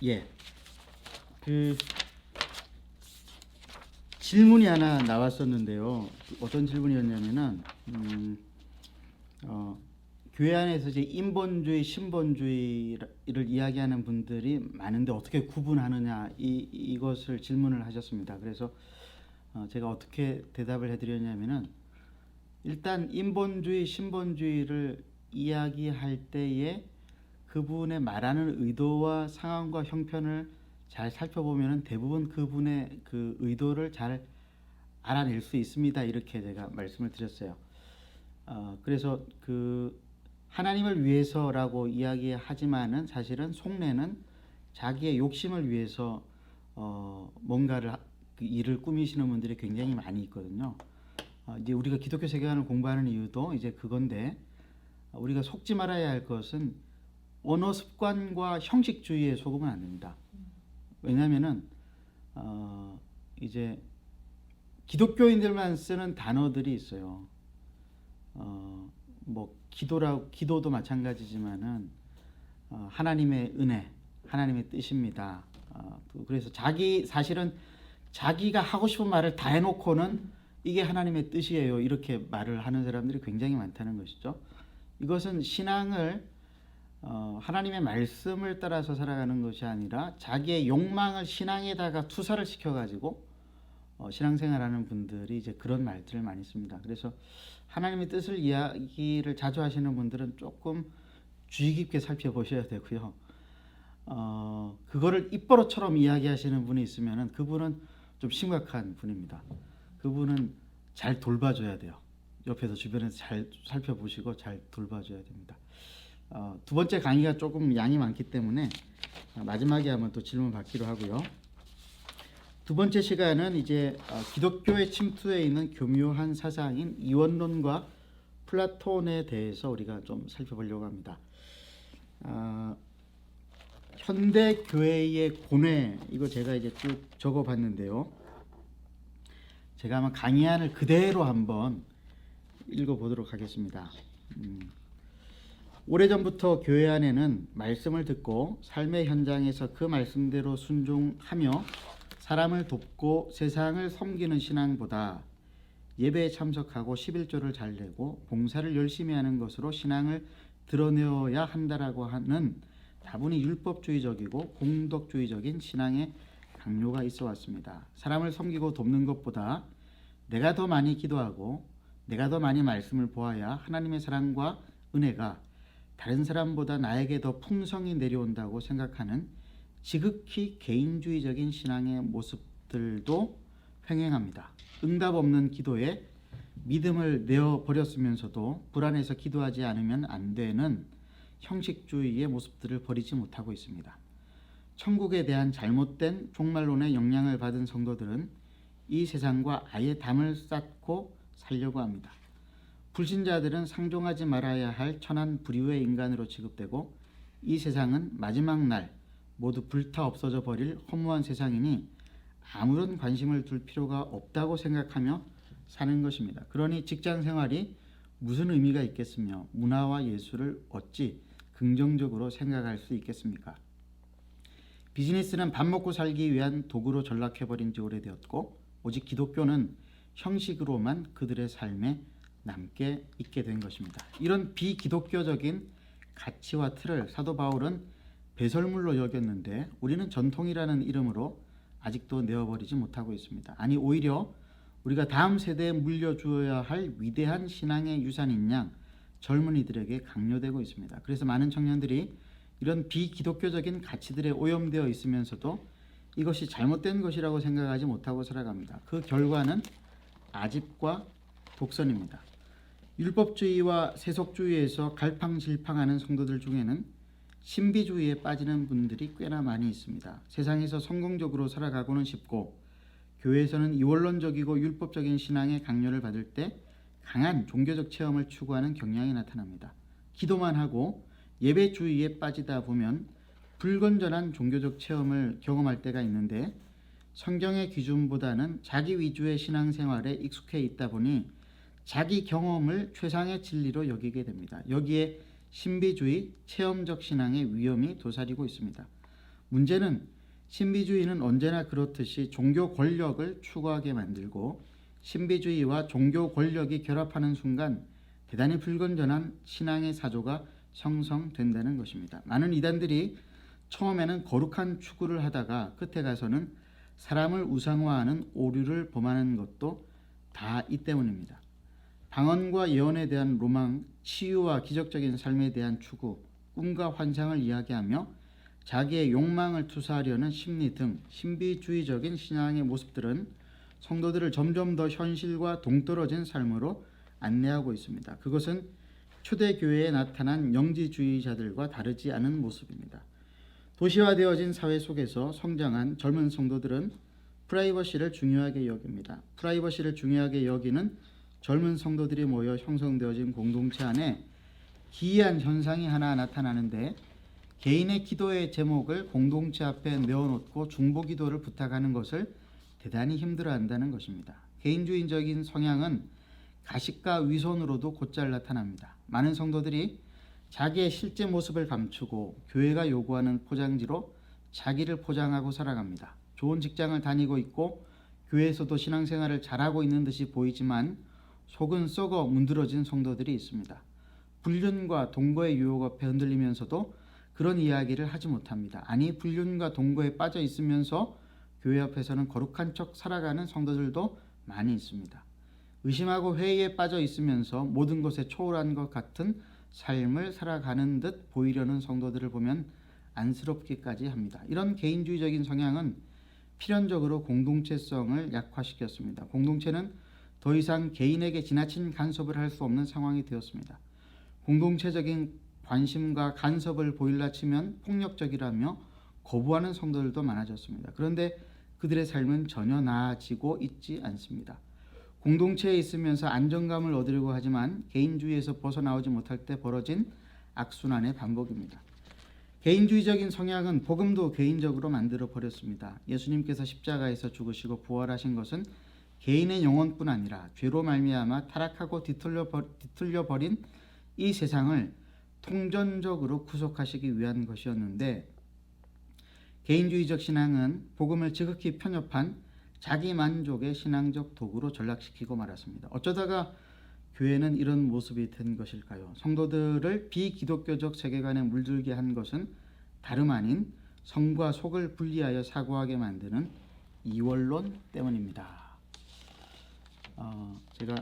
예, 그 질문이 하나 나왔었는데요. 어떤 질문이었냐면은 교회 안에서 이제 인본주의, 신본주의를 이야기하는 분들이 많은데 어떻게 구분하느냐 이것을 질문을 하셨습니다. 그래서 제가 어떻게 대답을 해드렸냐면은 일단 인본주의, 신본주의를 이야기할 때에 그분의 말하는 의도와 상황과 형편을 잘 살펴보면 대부분 그분의 그 의도를 잘 알아낼 수 있습니다. 이렇게 제가 말씀을 드렸어요. 그래서 그 하나님을 위해서라고 이야기하지만은 사실은 속내는 자기의 욕심을 위해서 뭔가를 그 일을 꾸미시는 분들이 굉장히 많이 있거든요. 이제 우리가 기독교 세계관을 공부하는 이유도 이제 그건데 우리가 속지 말아야 할 것은 언어 습관과 형식주의에 속으면 안 됩니다. 왜냐하면은 이제 기독교인들만 쓰는 단어들이 있어요. 뭐 기도도 마찬가지지만은 하나님의 은혜, 하나님의 뜻입니다. 그래서 사실은 자기가 하고 싶은 말을 다 해놓고는 이게 하나님의 뜻이에요. 이렇게 말을 하는 사람들이 굉장히 많다는 것이죠. 이것은 신앙을 하나님의 말씀을 따라서 살아가는 것이 아니라 자기의 욕망을 신앙에다가 투사를 시켜가지고 신앙생활하는 분들이 이제 그런 말들을 많이 씁니다. 그래서 하나님의 뜻을 이야기를 자주 하시는 분들은 조금 주의 깊게 살펴보셔야 되고요. 그거를 입버릇처럼 이야기하시는 분이 있으면은 그분은 좀 심각한 분입니다. 그분은 잘 돌봐줘야 돼요. 옆에서 주변에서 잘 살펴보시고 잘 돌봐줘야 됩니다. 두 번째 강의가 조금 양이 많기 때문에 마지막에 한번 또 질문 받기로 하고요. 두 번째 시간은 이제 기독교의 침투에 있는 교묘한 사상인 이원론과 플라톤에 대해서 우리가 좀 살펴보려고 합니다. 현대 교회의 고뇌, 이거 제가 이제 쭉 적어봤는데요. 제가 아마 강의안을 그대로 한번 읽어보도록 하겠습니다. 오래전부터 교회 안에는 말씀을 듣고 삶의 현장에서 그 말씀대로 순종하며 사람을 돕고 세상을 섬기는 신앙보다 예배에 참석하고 11조를 잘 내고 봉사를 열심히 하는 것으로 신앙을 드러내어야 한다라고 하는 다분히 율법주의적이고 공덕주의적인 신앙의 강요가 있어 왔습니다. 사람을 섬기고 돕는 것보다 내가 더 많이 기도하고 내가 더 많이 말씀을 보아야 하나님의 사랑과 은혜가 다른 사람보다 나에게 더 풍성히 내려온다고 생각하는 지극히 개인주의적인 신앙의 모습들도 횡행합니다. 응답 없는 기도에 믿음을 내어버렸으면서도 불안해서 기도하지 않으면 안 되는 형식주의의 모습들을 버리지 못하고 있습니다. 천국에 대한 잘못된 종말론의 영향을 받은 성도들은 이 세상과 아예 담을 쌓고 살려고 합니다. 불신자들은 상종하지 말아야 할 천한 부류의 인간으로 취급되고 이 세상은 마지막 날 모두 불타 없어져 버릴 허무한 세상이니 아무런 관심을 둘 필요가 없다고 생각하며 사는 것입니다. 그러니 직장 생활이 무슨 의미가 있겠으며 문화와 예술을 어찌 긍정적으로 생각할 수 있겠습니까? 비즈니스는 밥 먹고 살기 위한 도구로 전락해버린 지 오래되었고 오직 기독교는 형식으로만 그들의 삶에 남게 있게 된 것입니다. 이런 비기독교적인 가치와 틀을 사도 바울은 배설물로 여겼는데 우리는 전통이라는 이름으로 아직도 내어버리지 못하고 있습니다. 아니 오히려 우리가 다음 세대에 물려주어야 할 위대한 신앙의 유산인 양 젊은이들에게 강요되고 있습니다. 그래서 많은 청년들이 이런 비기독교적인 가치들에 오염되어 있으면서도 이것이 잘못된 것이라고 생각하지 못하고 살아갑니다. 그 결과는 아집과 독선입니다. 율법주의와 세속주의에서 갈팡질팡하는 성도들 중에는 신비주의에 빠지는 분들이 꽤나 많이 있습니다. 세상에서 성공적으로 살아가고는 싶고 교회에서는 이원론적이고 율법적인 신앙의 강요를 받을 때 강한 종교적 체험을 추구하는 경향이 나타납니다. 기도만 하고 예배주의에 빠지다 보면 불건전한 종교적 체험을 경험할 때가 있는데 성경의 기준보다는 자기 위주의 신앙생활에 익숙해 있다 보니 자기 경험을 최상의 진리로 여기게 됩니다. 여기에 신비주의, 체험적 신앙의 위험이 도사리고 있습니다. 문제는 신비주의는 언제나 그렇듯이 종교 권력을 추구하게 만들고 신비주의와 종교 권력이 결합하는 순간 대단히 불건전한 신앙의 사조가 형성된다는 것입니다. 많은 이단들이 처음에는 거룩한 추구를 하다가 끝에 가서는 사람을 우상화하는 오류를 범하는 것도 다 이 때문입니다. 방언과 예언에 대한 로망, 치유와 기적적인 삶에 대한 추구, 꿈과 환상을 이야기하며 자기의 욕망을 투사하려는 심리 등 신비주의적인 신앙의 모습들은 성도들을 점점 더 현실과 동떨어진 삶으로 안내하고 있습니다. 그것은 초대교회에 나타난 영지주의자들과 다르지 않은 모습입니다. 도시화되어진 사회 속에서 성장한 젊은 성도들은 프라이버시를 중요하게 여깁니다. 프라이버시를 중요하게 여기는 젊은 성도들이 모여 형성되어진 공동체 안에 기이한 현상이 하나 나타나는데 개인의 기도의 제목을 공동체 앞에 내어놓고 중보기도를 부탁하는 것을 대단히 힘들어한다는 것입니다. 개인주의적인 성향은 가식과 위선으로도 곧잘 나타납니다. 많은 성도들이 자기의 실제 모습을 감추고 교회가 요구하는 포장지로 자기를 포장하고 살아갑니다. 좋은 직장을 다니고 있고 교회에서도 신앙생활을 잘하고 있는 듯이 보이지만 속은 썩어 문드러진 성도들이 있습니다. 불륜과 동거의 유혹 앞에 흔들리면서도 그런 이야기를 하지 못합니다. 아니, 불륜과 동거에 빠져 있으면서 교회 앞에서는 거룩한 척 살아가는 성도들도 많이 있습니다. 의심하고 회의에 빠져 있으면서 모든 것에 초월한 것 같은 삶을 살아가는 듯 보이려는 성도들을 보면 안쓰럽기까지 합니다. 이런 개인주의적인 성향은 필연적으로 공동체성을 약화시켰습니다. 공동체는 더 이상 개인에게 지나친 간섭을 할 수 없는 상황이 되었습니다. 공동체적인 관심과 간섭을 보일라 치면 폭력적이라며 거부하는 성도들도 많아졌습니다. 그런데 그들의 삶은 전혀 나아지고 있지 않습니다. 공동체에 있으면서 안정감을 얻으려고 하지만 개인주의에서 벗어나오지 못할 때 벌어진 악순환의 반복입니다. 개인주의적인 성향은 복음도 개인적으로 만들어 버렸습니다. 예수님께서 십자가에서 죽으시고 부활하신 것은 개인의 영혼뿐 아니라 죄로 말미암아 타락하고 뒤틀려 버린 이 세상을 통전적으로 구속하시기 위한 것이었는데 개인주의적 신앙은 복음을 지극히 편협한 자기 만족의 신앙적 도구로 전락시키고 말았습니다. 어쩌다가 교회는 이런 모습이 된 것일까요? 성도들을 비기독교적 세계관에 물들게 한 것은 다름 아닌 성과 속을 분리하여 사고하게 만드는 이원론 때문입니다. 제가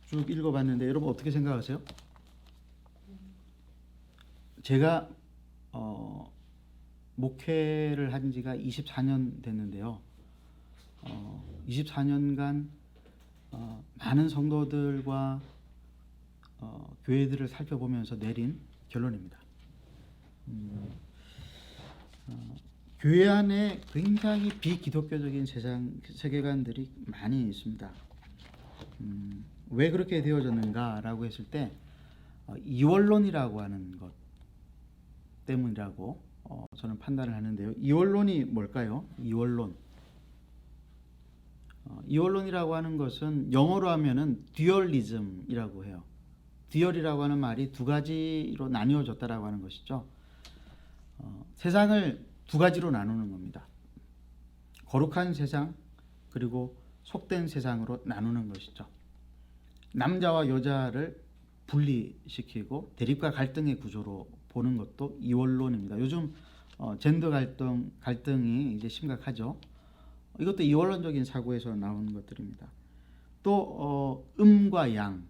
쭉 읽어봤는데 여러분 어떻게 생각하세요? 제가 목회를 한 지가 24년 됐는데요. 24년간 많은 성도들과 교회들을 살펴보면서 내린 결론입니다. 교회 안에 굉장히 비기독교적인 세계관들이 많이 있습니다. 왜 그렇게 되어졌는가라고 했을 때 이원론이라고 하는 것 때문이라고 저는 판단을 하는데요. 이원론이 뭘까요? 이원론이라고 하는 것은 영어로 하면은 듀얼리즘이라고 해요. 듀얼이라고 하는 말이 두 가지로 나뉘어졌다라고 하는 것이죠. 세상을 두 가지로 나누는 겁니다. 거룩한 세상 그리고 속된 세상으로 나누는 것이죠. 남자와 여자를 분리시키고 대립과 갈등의 구조로 보는 것도 이원론입니다. 요즘 젠더 갈등이 이제 심각하죠. 이것도 이원론적인 사고에서 나오는 것들입니다. 또 음과 양,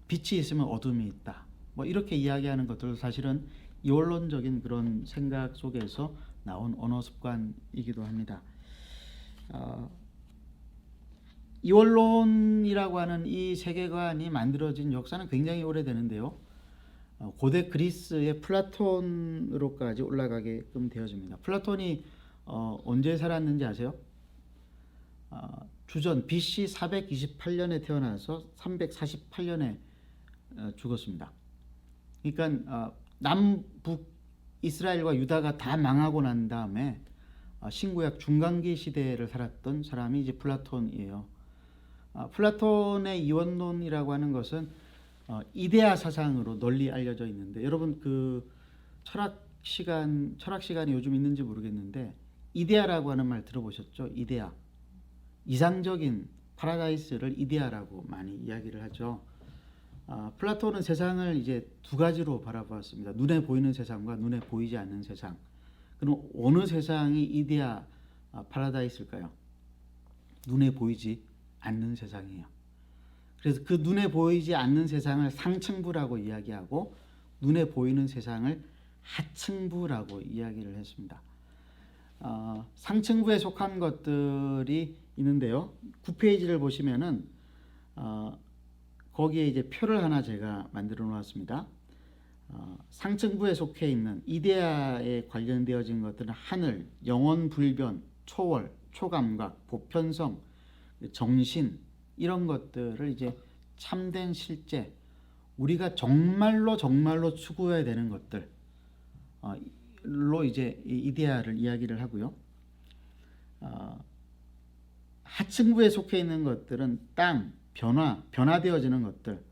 빛이 있으면 어둠이 있다. 뭐 이렇게 이야기하는 것들도 사실은 이원론적인 그런 생각 속에서 나온 언어 습관이기도 합니다. 이원론이라고 하는 이 세계관이 만들어진 역사는 굉장히 오래되는데요. 고대 그리스의 플라톤으로까지 올라가게끔 되어집니다. 플라톤이 언제 살았는지 아세요? 주전 BC 428년에 태어나서 348년에 죽었습니다. 그러니까 남북 이스라엘과 유다가 다 망하고 난 다음에 신구약 중간기 시대를 살았던 사람이 이제 플라톤이에요. 플라톤의 이원론이라고 하는 것은 이데아 사상으로 널리 알려져 있는데 여러분 그 철학 철학 시간이 요즘 있는지 모르겠는데 이데아라고 하는 말 들어보셨죠? 이데아. 이상적인 파라다이스를 이데아라고 많이 이야기를 하죠. 플라톤은 세상을 이제 두 가지로 바라보았습니다. 눈에 보이는 세상과 눈에 보이지 않는 세상. 그럼 어느 세상이 이데아 파라다이스일까요? 눈에 보이지 않는 세상이에요. 그래서 그 눈에 보이지 않는 세상을 상층부라고 이야기하고 눈에 보이는 세상을 하층부라고 이야기를 했습니다. 상층부에 속한 것들이 있는데요. 9페이지를 보시면은 거기에 이제 표를 하나 제가 만들어 놓았습니다. 상층부에 속해 있는 이데아에 관련되어진 것들은 하늘, 영원 불변, 초월, 초감각, 보편성, 정신 이런 것들을 이제 참된 실제 우리가 정말로 추구해야 되는 것들로 이제 이데아를 이야기를 하고요. 하층부에 속해 있는 것들은 땅, 변화되어지는 것들,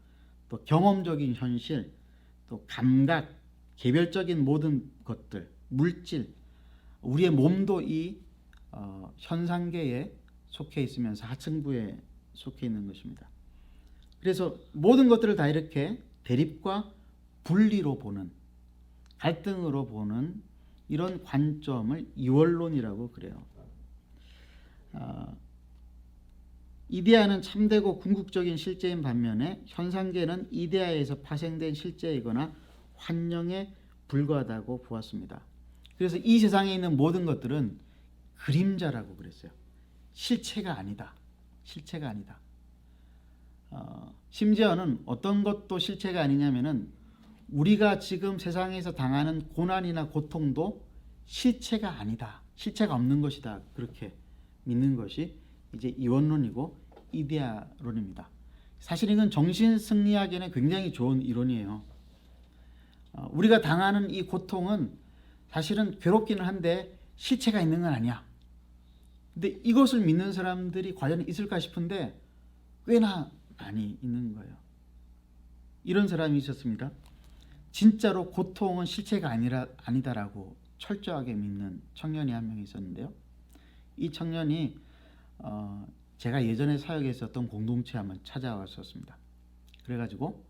또 경험적인 현실, 또 감각, 개별적인 모든 것들, 물질, 우리의 몸도 이 현상계에 속해 있으면서 하층부에 속해 있는 것입니다. 그래서 모든 것들을 다 이렇게 대립과 분리로 보는, 갈등으로 보는 이런 관점을 이원론이라고 그래요. 이데아는 참되고 궁극적인 실제인 반면에 현상계는 이데아에서 파생된 실제이거나 환영에 불과하다고 보았습니다. 그래서 이 세상에 있는 모든 것들은 그림자라고 그랬어요. 실체가 아니다. 실체가 아니다. 심지어는 어떤 것도 실체가 아니냐면은 우리가 지금 세상에서 당하는 고난이나 고통도 실체가 아니다. 실체가 없는 것이다. 그렇게 믿는 것이 이제 이원론이고 이데아론입니다. 사실 이건 정신승리학에는 굉장히 좋은 이론이에요. 우리가 당하는 이 고통은 사실은 괴롭기는 한데 실체가 있는 건 아니야. 근데 이것을 믿는 사람들이 과연 있을까 싶은데 꽤나 많이 있는 거예요. 이런 사람이 있었습니다. 진짜로 고통은 실체가 아니다라고 철저하게 믿는 청년이 한 명 있었는데요. 이 청년이 제가 예전에 사역했었던 공동체에 한번 찾아왔었습니다. 그래가지고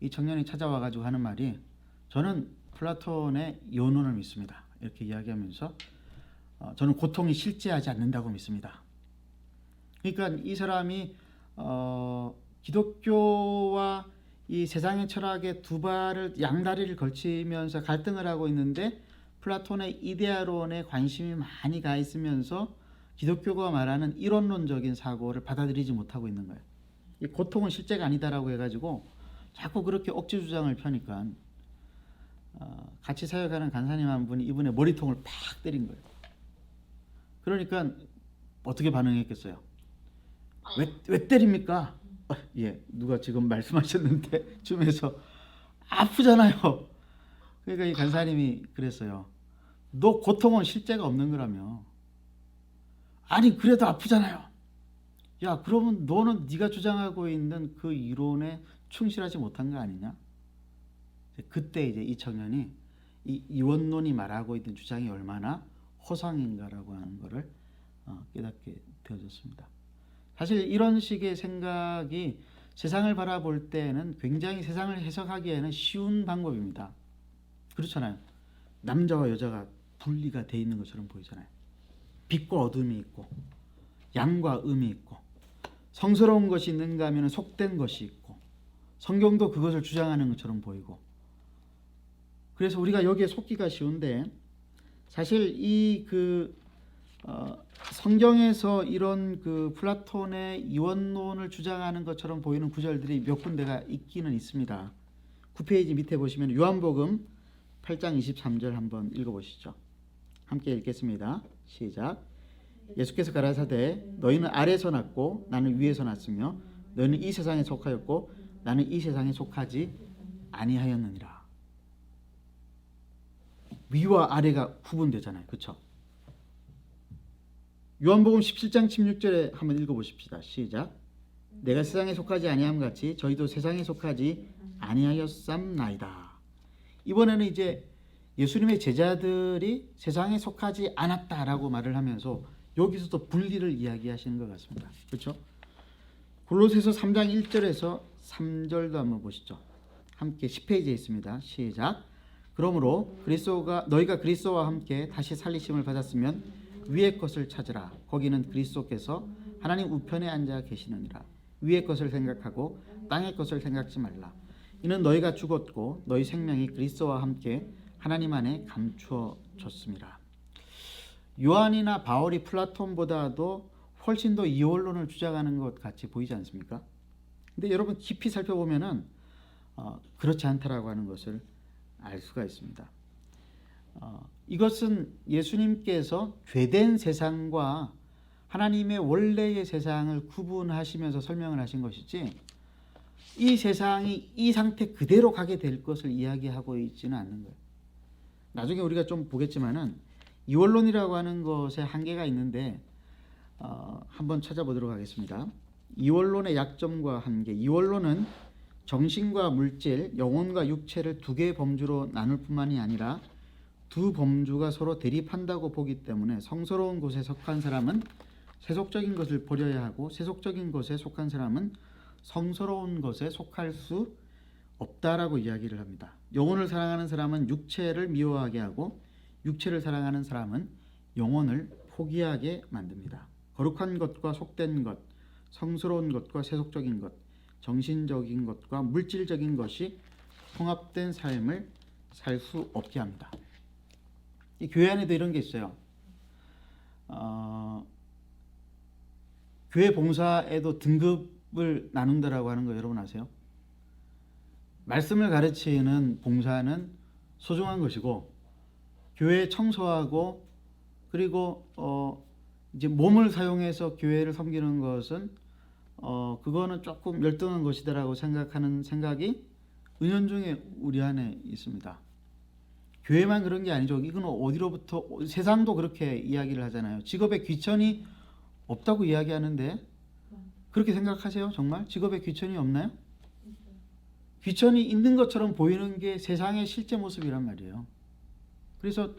이 청년이 찾아와가지고 하는 말이 저는 플라톤의 이원론을 믿습니다. 이렇게 이야기하면서 저는 고통이 실제하지 않는다고 믿습니다. 그러니까 이 사람이 기독교와 이 세상의 철학의 두 발을 양다리를 걸치면서 갈등을 하고 있는데 플라톤의 이데아론에 관심이 많이 가 있으면서 기독교가 말하는 이론론적인 사고를 받아들이지 못하고 있는 거예요. 이 고통은 실제가 아니다라고 해가지고 자꾸 그렇게 억지 주장을 펴니까 같이 사역하는 간사님 한 분이 이분의 머리통을 팍 때린 거예요. 그러니까 어떻게 반응했겠어요? 왜 때립니까? 예, 누가 지금 말씀하셨는데 쯤에서 아프잖아요. 그러니까 이 간사님이 그랬어요. 너 고통은 실제가 없는 거라며. 아니 그래도 아프잖아요. 야 그러면 너는 네가 주장하고 있는 그 이론에 충실하지 못한 거 아니냐? 그때 이제 이 청년이 이 이원론이 말하고 있는 주장이 얼마나 허상인가라고 하는 것을 깨닫게 되어졌습니다. 사실 이런 식의 생각이 세상을 바라볼 때는 굉장히 세상을 해석하기에는 쉬운 방법입니다. 그렇잖아요. 남자와 여자가 분리가 돼 있는 것처럼 보이잖아요. 빛과 어둠이 있고 양과 음이 있고 성스러운 것이 있는가 하면 속된 것이 있고 성경도 그것을 주장하는 것처럼 보이고 그래서 우리가 여기에 속기가 쉬운데 사실 이 성경에서 이런 플라톤의 이원론을 주장하는 것처럼 보이는 구절들이 몇 군데가 있기는 있습니다. 9페이지 밑에 보시면 요한복음 8장 23절 한번 읽어보시죠. 함께 읽겠습니다. 시작. 예수께서 가라사대 너희는 아래에서 났고 나는 위에서 났으며 너희는 이 세상에 속하였고 나는 이 세상에 속하지 아니하였느니라. 위와 아래가 구분되잖아요. 그렇죠? 요한복음 17장 16절에 한번 읽어보십시다. 시작. 내가 세상에 속하지 아니함 같이 저희도 세상에 속하지 아니하였삼나이다. 이번에는 이제 예수님의 제자들이 세상에 속하지 않았다라고 말을 하면서 여기서도 분리를 이야기하시는 것 같습니다. 그렇죠? 골로새서 3장 1절에서 3절도 한번 보시죠. 함께 10페이지에 있습니다. 시작. 그러므로 너희가 그리스도와 함께 다시 살리심을 받았으면 위의 것을 찾으라. 거기는 그리스도께서 하나님 우편에 앉아 계시느니라. 위의 것을 생각하고 땅의 것을 생각지 말라. 이는 너희가 죽었고 너희 생명이 그리스도와 함께 하나님 안에 감추어졌습니다. 요한이나 바울이 플라톤보다도 훨씬 더 이원론을 주장하는 것 같이 보이지 않습니까? 근데 여러분 깊이 살펴보면은 그렇지 않다라고 하는 것을 알 수가 있습니다. 이것은 예수님께서 죄된 세상과 하나님의 원래의 세상을 구분하시면서 설명을 하신 것이지 이 세상이 이 상태 그대로 가게 될 것을 이야기하고 있지는 않는 거예요. 나중에 우리가 좀 보겠지만은 이원론이라고 하는 것에 한계가 있는데 한번 찾아보도록 하겠습니다. 이원론의 약점과 한계. 이원론은 정신과 물질, 영혼과 육체를 두 개의 범주로 나눌 뿐만이 아니라 두 범주가 서로 대립한다고 보기 때문에 성스러운 곳에 속한 사람은 세속적인 것을 버려야 하고 세속적인 것에 속한 사람은 성스러운 것에 속할 수 없다라고 이야기를 합니다. 영혼을 사랑하는 사람은 육체를 미워하게 하고 육체를 사랑하는 사람은 영혼을 포기하게 만듭니다. 거룩한 것과 속된 것, 성스러운 것과 세속적인 것, 정신적인 것과 물질적인 것이 통합된 삶을 살 수 없게 합니다. 이 교회 안에도 이런 게 있어요. 교회 봉사에도 등급을 나눈다라고 하는 거 여러분 아세요? 말씀을 가르치는 봉사는 소중한 것이고 교회 청소하고 그리고 이제 몸을 사용해서 교회를 섬기는 것은 그거는 조금 열등한 것이다라고 생각하는 생각이 은연중에 우리 안에 있습니다. 교회만 그런 게 아니죠. 이건 어디로부터 세상도 그렇게 이야기를 하잖아요. 직업에 귀천이 없다고 이야기하는데 그렇게 생각하세요? 정말 직업에 귀천이 없나요? 귀천이 있는 것처럼 보이는 게 세상의 실제 모습이란 말이에요. 그래서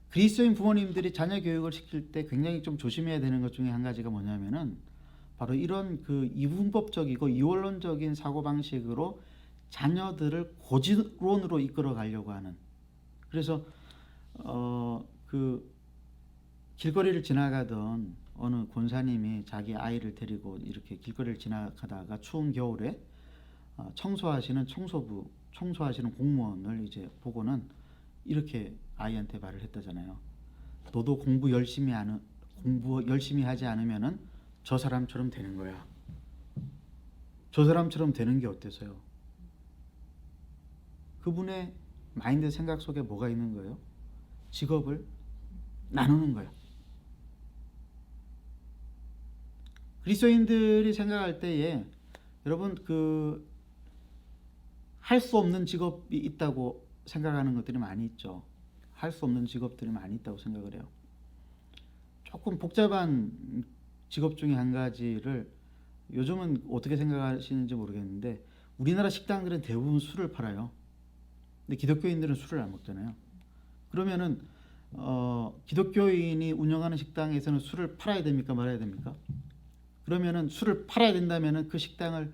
그리스도인 부모님들이 자녀 교육을 시킬 때 굉장히 좀 조심해야 되는 것 중에 한 가지가 뭐냐면은 바로 이런 이분법적이고 이원론적인 사고방식으로 자녀들을 고지론으로 이끌어 가려고 하는. 그래서 길거리를 지나가던 어느 권사님이 자기 아이를 데리고 이렇게 길거리를 지나가다가 추운 겨울에 청소하시는 공무원을 이제 보고는 이렇게 아이한테 말을 했다잖아요. 너도 공부 열심히 하지 않으면은 저 사람처럼 되는 거야. 저 사람처럼 되는 게 어때서요? 그분의 마인드 생각 속에 뭐가 있는 거예요? 직업을 나누는 거예요. 그리스도인들이 생각할 때에 여러분 할 수 없는 직업이 있다고 생각하는 것들이 많이 있죠. 할 수 없는 직업들이 많이 있다고 생각을 해요. 조금 복잡한 직업 중에 한 가지를 요즘은 어떻게 생각하시는지 모르겠는데 우리나라 식당들은 대부분 술을 팔아요. 근데 기독교인들은 술을 안 먹잖아요. 그러면은 기독교인이 운영하는 식당에서는 술을 팔아야 됩니까? 말아야 됩니까? 그러면은 술을 팔아야 된다면은 그 식당을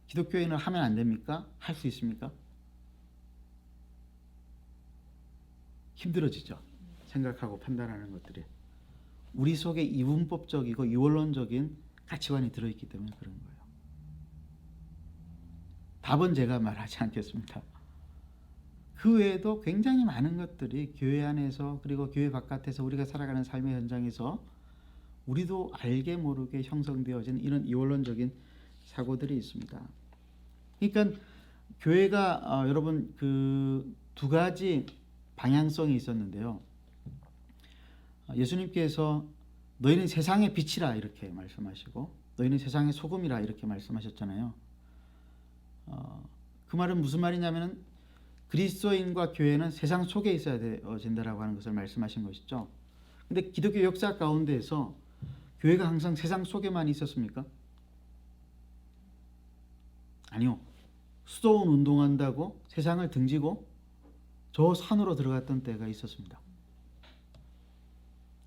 기독교인을 하면 안 됩니까? 할 수 있습니까? 힘들어지죠. 생각하고 판단하는 것들이. 우리 속에 이분법적이고 이원론적인 가치관이 들어있기 때문에 그런 거예요. 답은 제가 말하지 않겠습니다. 그 외에도 굉장히 많은 것들이 교회 안에서 그리고 교회 바깥에서 우리가 살아가는 삶의 현장에서 우리도 알게 모르게 형성되어진 이런 이원론적인 사고들이 있습니다. 그러니까 교회가 여러분 두 가지 방향성이 있었는데요. 예수님께서 너희는 세상의 빛이라 이렇게 말씀하시고 너희는 세상의 소금이라 이렇게 말씀하셨잖아요. 그 말은 무슨 말이냐면은 그리스도인과 교회는 세상 속에 있어야 된다라고 하는 것을 말씀하신 것이죠. 근데 기독교 역사 가운데에서 교회가 항상 세상 속에만 있었습니까? 아니요. 수도원 운동한다고 세상을 등지고 저 산으로 들어갔던 때가 있었습니다.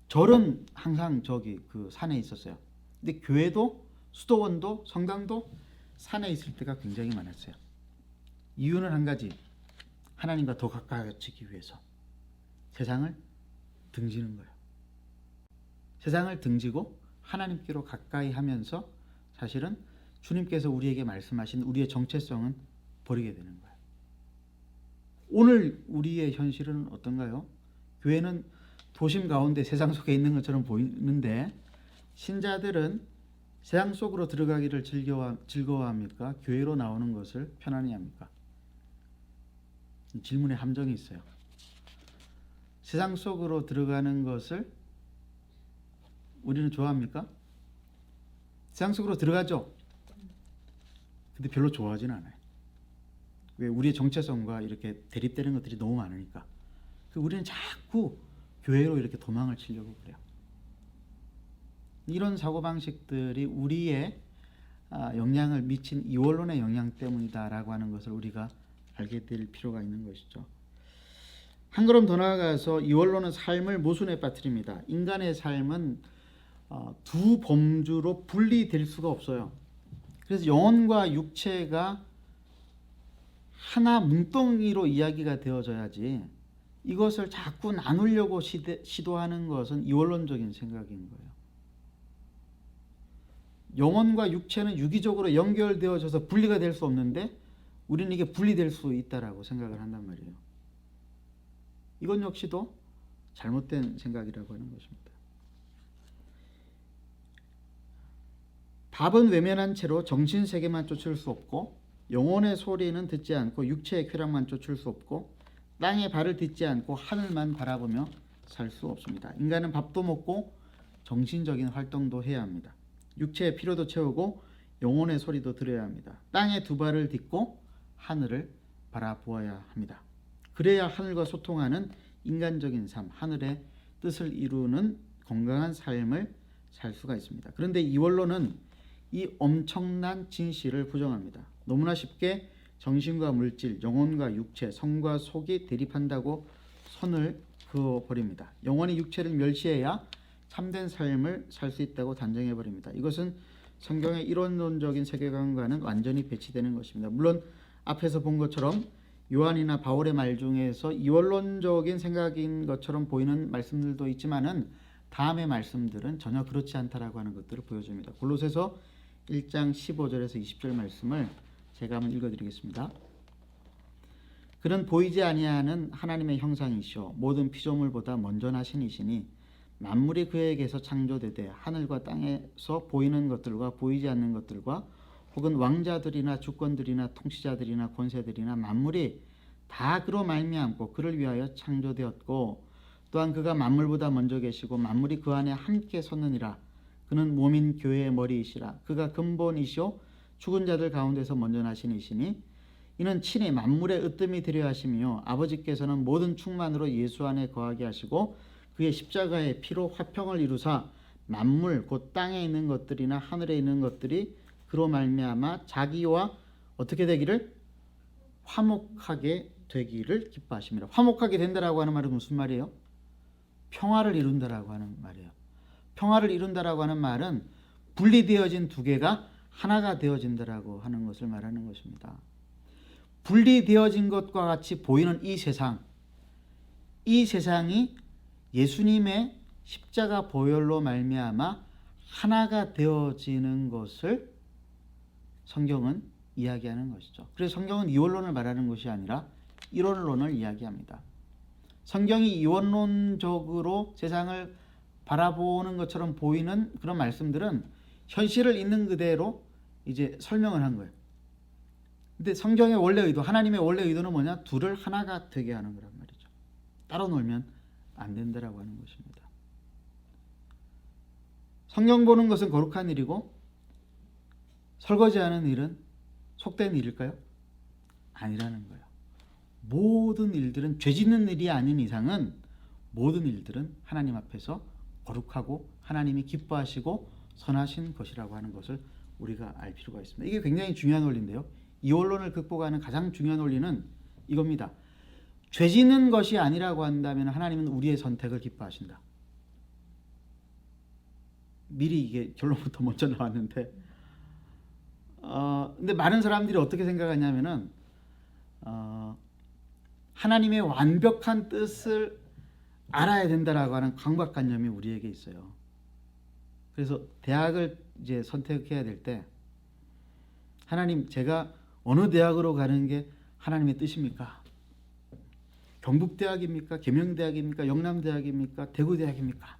절은 항상 저기 그 산에 있었어요. 근데 교회도 수도원도 성당도 산에 있을 때가 굉장히 많았어요. 이유는 한 가지, 하나님과 더 가까워지기 위해서 세상을 등지는 거예요. 세상을 등지고 하나님께로 가까이 하면서 사실은 주님께서 우리에게 말씀하신 우리의 정체성은 버리게 되는 거예요. 오늘 우리의 현실은 어떤가요? 교회는 도심 가운데 세상 속에 있는 것처럼 보이는데 신자들은 세상 속으로 들어가기를 즐거워합니까? 교회로 나오는 것을 편안히 합니까? 질문에 함정이 있어요. 세상 속으로 들어가는 것을 우리는 좋아합니까? 세상 속으로 들어가죠. 근데 별로 좋아하지는 않아요. 왜? 우리의 정체성과 이렇게 대립되는 것들이 너무 많으니까. 우리는 자꾸 교회로 이렇게 도망을 치려고 그래요. 이런 사고방식들이 우리의 영향을 미친 이원론의 영향 때문이다라고 하는 것을 우리가 알게 될 필요가 있는 것이죠. 한 걸음 더 나아가서 이원론은 삶을 모순에 빠뜨립니다. 인간의 삶은 두 범주로 분리될 수가 없어요. 그래서 영혼과 육체가 하나 뭉덩이로 이야기가 되어져야지 이것을 자꾸 나누려고 시도하는 것은 이원론적인 생각인 거예요. 영혼과 육체는 유기적으로 연결되어져서 분리가 될 수 없는데 우리는 이게 분리될 수 있다라고 생각을 한단 말이에요. 이건 역시도 잘못된 생각이라고 하는 것입니다. 밥은 외면한 채로 정신세계만 쫓을 수 없고 영혼의 소리는 듣지 않고 육체의 쾌락만 쫓을 수 없고 땅에 발을 딛지 않고 하늘만 바라보며 살 수 없습니다. 인간은 밥도 먹고 정신적인 활동도 해야 합니다. 육체의 필요도 채우고 영혼의 소리도 들어야 합니다. 땅에 두 발을 딛고 하늘을 바라보아야 합니다. 그래야 하늘과 소통하는 인간적인 삶, 하늘의 뜻을 이루는 건강한 삶을 살 수가 있습니다. 그런데 이원론은 이 엄청난 진실을 부정합니다. 너무나 쉽게 정신과 물질, 영혼과 육체, 성과 속이 대립한다고 선을 그어버립니다. 영혼이 육체를 멸시해야 참된 삶을 살 수 있다고 단정해버립니다. 이것은 성경의 이론론적인 세계관과는 완전히 배치되는 것입니다. 물론 앞에서 본 것처럼 요한이나 바울의 말 중에서 이원론적인 생각인 것처럼 보이는 말씀들도 있지만은 다음의 말씀들은 전혀 그렇지 않다라고 하는 것들을 보여줍니다. 골로새서 1장 15절에서 20절 말씀을 제가 한번 읽어드리겠습니다. 그는 보이지 아니하는 하나님의 형상이시오 모든 피조물보다 먼저 나신 이시니 만물이 그에게서 창조되되 하늘과 땅에서 보이는 것들과 보이지 않는 것들과 혹은 왕자들이나 주권들이나 통치자들이나 권세들이나 만물이 다 그로 말미암고 그를 위하여 창조되었고 또한 그가 만물보다 먼저 계시고 만물이 그 안에 함께 섰느니라. 그는 몸인 교회의 머리이시라. 그가 근본이시오 죽은 자들 가운데서 먼저 나신 이시니 이는 친히 만물의 으뜸이 되려 하시며 아버지께서는 모든 충만으로 예수 안에 거하게 하시고 그의 십자가의 피로 화평을 이루사 만물 곧 땅에 있는 것들이나 하늘에 있는 것들이 그로 말미암아 자기와 어떻게 되기를 화목하게 되기를 기뻐하십니다. 화목하게 된다라고 하는 말은 무슨 말이에요? 평화를 이룬다라고 하는 말이에요. 평화를 이룬다라고 하는 말은 분리되어진 두 개가 하나가 되어진다라고 하는 것을 말하는 것입니다. 분리되어진 것과 같이 보이는 이 세상이 예수님의 십자가 보혈로 말미암아 하나가 되어지는 것을 성경은 이야기하는 것이죠. 그래서 성경은 이원론을 말하는 것이 아니라 이원론을 이야기합니다. 성경이 이원론적으로 세상을 바라보는 것처럼 보이는 그런 말씀들은 현실을 있는 그대로 이제 설명을 한 거예요. 근데 성경의 원래 의도, 하나님의 원래 의도는 뭐냐? 둘을 하나가 되게 하는 거란 말이죠. 따로 놀면 안 된다라고 하는 것입니다. 성경 보는 것은 거룩한 일이고 설거지하는 일은 속된 일일까요? 아니라는 거예요. 모든 일들은 죄 짓는 일이 아닌 이상은 모든 일들은 하나님 앞에서 거룩하고 하나님이 기뻐하시고 선하신 것이라고 하는 것을 우리가 알 필요가 있습니다. 이게 굉장히 중요한 원리인데요. 이 원론을 극복하는 가장 중요한 원리는 이겁니다. 죄 짓는 것이 아니라고 한다면 하나님은 우리의 선택을 기뻐하신다. 미리 이게 결론부터 먼저 나왔는데, 근데 많은 사람들이 어떻게 생각하냐면은 하나님의 완벽한 뜻을 알아야 된다라고 하는 강박관념이 우리에게 있어요. 그래서 대학을 이제 선택해야 될 때, 하나님, 제가 어느 대학으로 가는 게 하나님의 뜻입니까? 경북대학입니까? 계명대학입니까? 영남대학입니까? 대구대학입니까?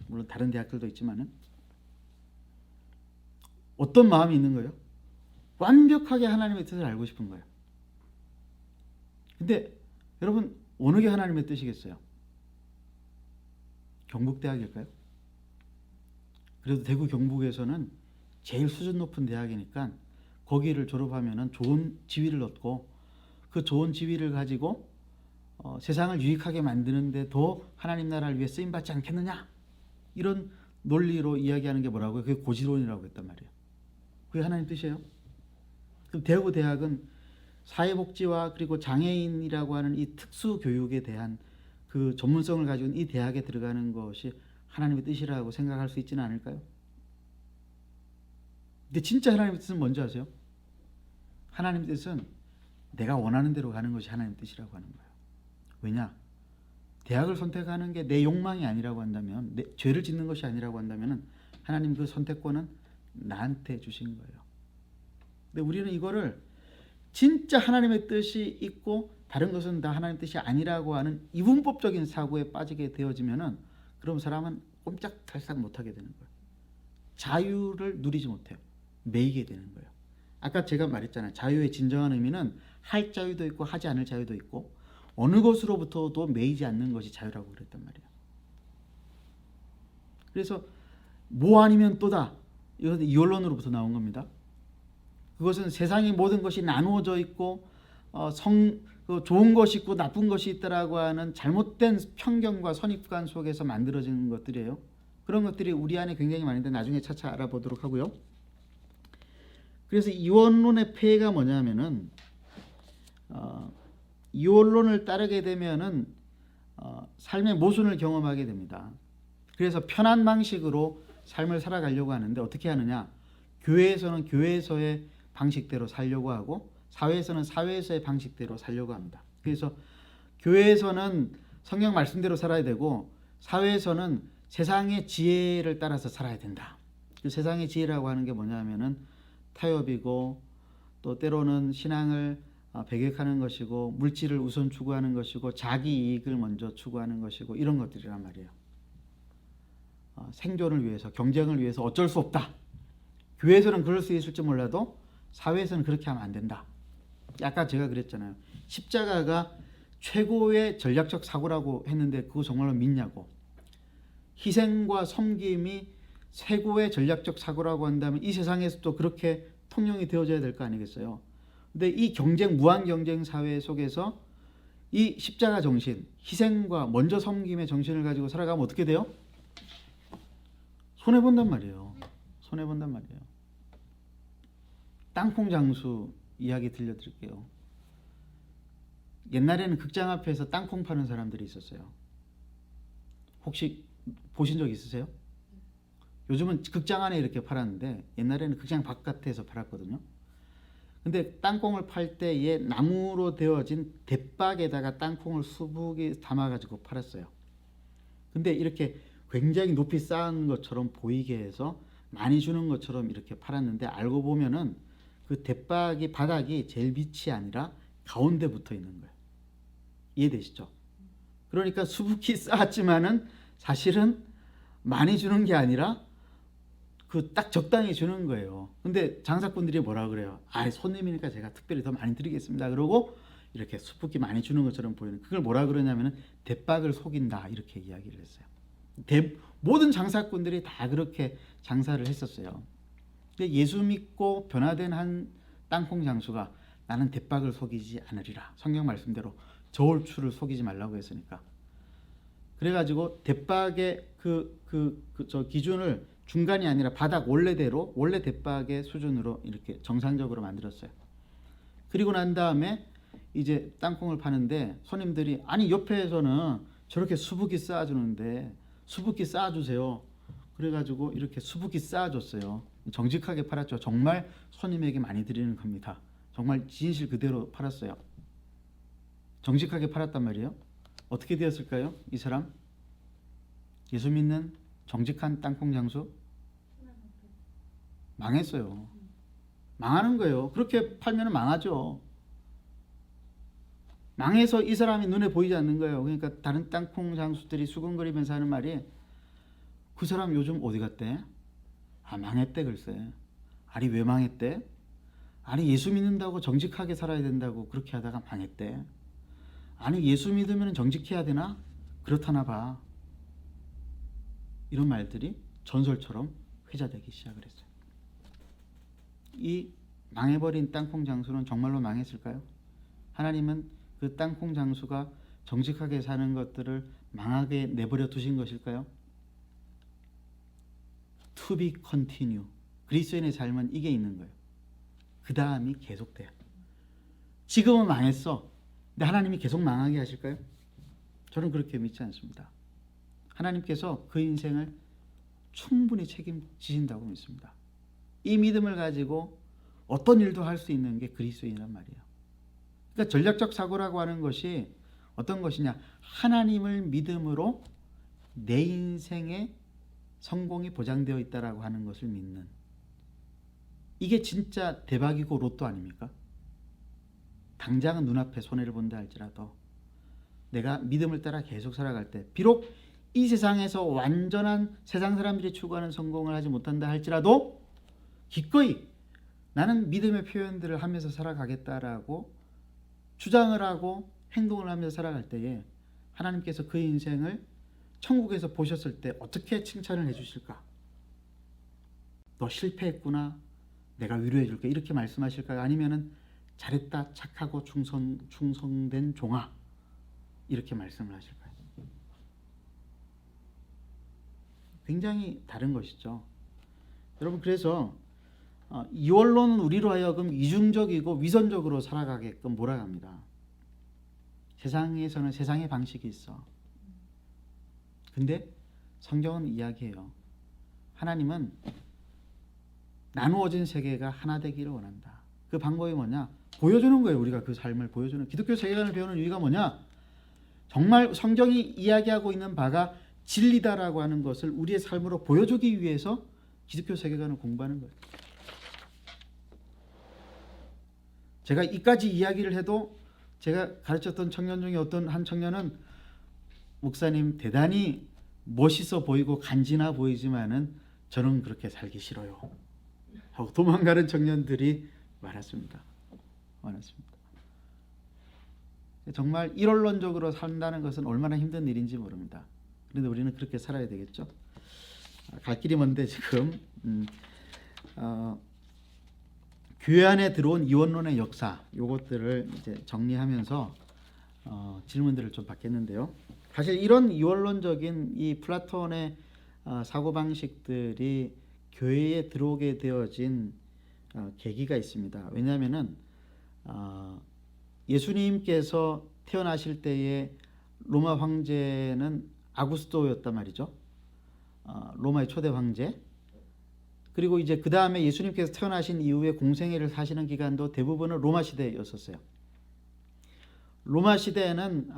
물론 다른 대학들도 있지만은 어떤 마음이 있는 거예요? 완벽하게 하나님의 뜻을 알고 싶은 거예요. 근데 여러분, 어느 게 하나님의 뜻이겠어요? 경북대학일까요? 그래도 대구 경북에서는 제일 수준 높은 대학이니까 거기를 졸업하면은 좋은 지위를 얻고, 그 좋은 지위를 가지고 세상을 유익하게 만드는데 더 하나님 나라를 위해 쓰임받지 않겠느냐, 이런 논리로 이야기하는 게 뭐라고요? 그게 고지론이라고 했단 말이에요. 그게 하나님 뜻이에요. 그럼 대구 대학은 사회복지와 그리고 장애인이라고 하는 이 특수 교육에 대한 그 전문성을 가지고 있는 이 대학에 들어가는 것이 하나님의 뜻이라고 생각할 수 있지는 않을까요? 근데 진짜 하나님의 뜻은 뭔지 아세요? 하나님의 뜻은 내가 원하는 대로 가는 것이 하나님의 뜻이라고 하는 거예요. 왜냐? 대학을 선택하는 게 내 욕망이 아니라고 한다면, 죄를 짓는 것이 아니라고 한다면 하나님 그 선택권은 나한테 주신 거예요. 근데 우리는 이거를 진짜 하나님의 뜻이 있고 다른 것은 다 하나님의 뜻이 아니라고 하는 이분법적인 사고에 빠지게 되어지면은, 그럼 사람은 꼼짝달싹 못하게 되는 거예요. 자유를 누리지 못해요. 매이게 되는 거예요. 아까 제가 말했잖아요. 자유의 진정한 의미는 할 자유도 있고 하지 않을 자유도 있고, 어느 것으로부터도 매이지 않는 것이 자유라고 그랬단 말이에요. 그래서 뭐 아니면 또다, 이것은 이원론으로부터 나온 겁니다. 그것은 세상의 모든 것이 나누어져 있고 좋은 것이 있고 나쁜 것이 있다라고 하는 잘못된 편견과 선입관 속에서 만들어지는 것들이에요. 그런 것들이 우리 안에 굉장히 많은데 나중에 차차 알아보도록 하고요. 그래서 이원론의 폐해가 뭐냐면은 이원론을 따르게 되면은 삶의 모순을 경험하게 됩니다. 그래서 편한 방식으로 삶을 살아가려고 하는데 어떻게 하느냐? 교회에서는 교회에서의 방식대로 살려고 하고, 사회에서는 사회에서의 방식대로 살려고 합니다. 그래서 교회에서는 성경 말씀대로 살아야 되고, 사회에서는 세상의 지혜를 따라서 살아야 된다. 그 세상의 지혜라고 하는 게 뭐냐면은 타협이고, 또 때로는 신앙을 배격하는 것이고, 물질을 우선 추구하는 것이고, 자기 이익을 먼저 추구하는 것이고, 이런 것들이란 말이에요. 생존을 위해서, 경쟁을 위해서 어쩔 수 없다. 교회에서는 그럴 수 있을지 몰라도 사회에서는 그렇게 하면 안 된다. 아까 제가 그랬잖아요. 십자가가 최고의 전략적 사고라고 했는데 그거 정말로 믿냐고. 희생과 섬김이 최고의 전략적 사고라고 한다면 이 세상에서도 그렇게 통용이 되어져야 될 거 아니겠어요. 근데 이 무한 경쟁 사회 속에서 이 십자가 정신, 희생과 먼저 섬김의 정신을 가지고 살아가면 어떻게 돼요? 손해본단 말이에요. 손해본단 말이에요. 땅콩 장수 이야기 들려드릴게요. 옛날에는 극장 앞에서 땅콩 파는 사람들이 있었어요. 혹시 보신 적 있으세요? 요즘은 극장 안에 이렇게 팔았는데 옛날에는 극장 바깥에서 팔았거든요. 근데 땅콩을 팔 때에 나무로 되어진 대박에다가 땅콩을 수북이 담아가지고 팔았어요. 근데 이렇게 굉장히 높이 쌓은 것처럼 보이게 해서 많이 주는 것처럼 이렇게 팔았는데, 알고 보면은 그 대박이 바닥이 제일 밑이 아니라 가운데 붙어 있는 거예요. 이해되시죠? 그러니까 수북히 쌓았지만은 사실은 많이 주는 게 아니라 그 딱 적당히 주는 거예요. 근데 장사꾼들이 뭐라 그래요? 손님이니까 제가 특별히 더 많이 드리겠습니다. 그러고 이렇게 수북히 많이 주는 것처럼 보이는, 그걸 뭐라 그러냐면은 대박을 속인다, 이렇게 이야기를 했어요. 모든 장사꾼들이 다 그렇게 장사를 했었어요. 근데 예수 믿고 변화된 한 땅콩 장수가 나는 대박을 속이지 않으리라. 성경 말씀대로 저울추를 속이지 말라고 했으니까. 그래가지고 대박의 저 기준을 중간이 아니라 바닥 원래대로, 원래 대박의 수준으로 이렇게 정상적으로 만들었어요. 그리고 난 다음에 이제 땅콩을 파는데 손님들이 아니 옆에서는 저렇게 수북이 쌓아주는데 수북이 쌓아주세요. 그래가지고 이렇게 수북이 쌓아줬어요. 정직하게 팔았죠. 정말 손님에게 많이 드리는 겁니다. 정말 진실 그대로 팔았어요. 정직하게 팔았단 말이에요. 어떻게 되었을까요? 이 사람? 예수 믿는 정직한 땅콩 장수? 망했어요. 망하는 거예요. 그렇게 팔면 망하죠. 망해서 이 사람이 눈에 보이지 않는 거예요. 그러니까 다른 땅콩 장수들이 수근거리면서 하는 말이 그 사람 요즘 어디 갔대? 아, 망했대 글쎄. 아니 왜 망했대? 아니 예수 믿는다고 정직하게 살아야 된다고 그렇게 하다가 망했대. 아니 예수 믿으면 정직해야 되나? 그렇다나 봐. 이런 말들이 전설처럼 회자되기 시작을 했어요. 이 망해버린 땅콩 장수는 정말로 망했을까요? 하나님은 그 땅콩 장수가 정직하게 사는 것들을 망하게 내버려 두신 것일까요? To be continue. 그리스도인의 삶은 이게 있는 거예요. 그 다음이 계속돼요. 지금은 망했어. 근데 하나님이 계속 망하게 하실까요? 저는 그렇게 믿지 않습니다. 하나님께서 그 인생을 충분히 책임지신다고 믿습니다. 이 믿음을 가지고 어떤 일도 할 수 있는 게 그리스도인이란 말이에요. 그러니까 전략적 사고라고 하는 것이 어떤 것이냐? 하나님을 믿음으로 내 인생의 성공이 보장되어 있다라고 하는 것을 믿는, 이게 진짜 대박이고 로또 아닙니까? 당장은 눈앞에 손해를 본다 할지라도 내가 믿음을 따라 계속 살아갈 때 비록 이 세상에서 완전한 세상 사람들이 추구하는 성공을 하지 못한다 할지라도 기꺼이 나는 믿음의 표현들을 하면서 살아가겠다라고 주장을 하고 행동을 하면서 살아갈 때에 하나님께서 그 인생을 천국에서 보셨을 때 어떻게 칭찬을 해주실까? 너 실패했구나, 내가 위로해 줄게, 이렇게 말씀하실까요? 아니면은 잘했다, 착하고 충성된 종아, 이렇게 말씀을 하실까요? 굉장히 다른 것이죠. 여러분, 그래서 이원론은 우리로 하여금 이중적이고 위선적으로 살아가게끔 몰아갑니다. 세상에서는 세상의 방식이 있어. 근데 성경은 이야기해요. 하나님은 나누어진 세계가 하나 되기를 원한다. 그 방법이 뭐냐? 보여주는 거예요. 우리가 그 삶을 보여주는, 기독교 세계관을 배우는 이유가 뭐냐? 정말 성경이 이야기하고 있는 바가 진리다라고 하는 것을 우리의 삶으로 보여주기 위해서 기독교 세계관을 공부하는 거예요. 제가 이까지 이야기를 해도 제가 가르쳤던 청년 중에 어떤 한 청년은 목사님 대단히 멋있어 보이고 간지나 보이지만은 저는 그렇게 살기 싫어요 하고 도망가는 청년들이 많았습니다. 정말 일원론적으로 산다는 것은 얼마나 힘든 일인지 모릅니다. 그런데 우리는 그렇게 살아야 되겠죠. 갈 길이 먼데 지금 교회 안에 들어온 이원론의 역사, 요것들을 이제 정리하면서 질문들을 좀 받겠는데요. 사실 이런 이원론적인 이 플라톤의 사고방식들이 교회에 들어오게 되어진 계기가 있습니다. 왜냐하면은 예수님께서 태어나실 때의 로마 황제는 아구스토였단 말이죠. 로마의 초대 황제. 그리고 이제 그 다음에 예수님께서 태어나신 이후에 공생애를 사시는 기간도 대부분은 로마 시대였었어요. 로마 시대에는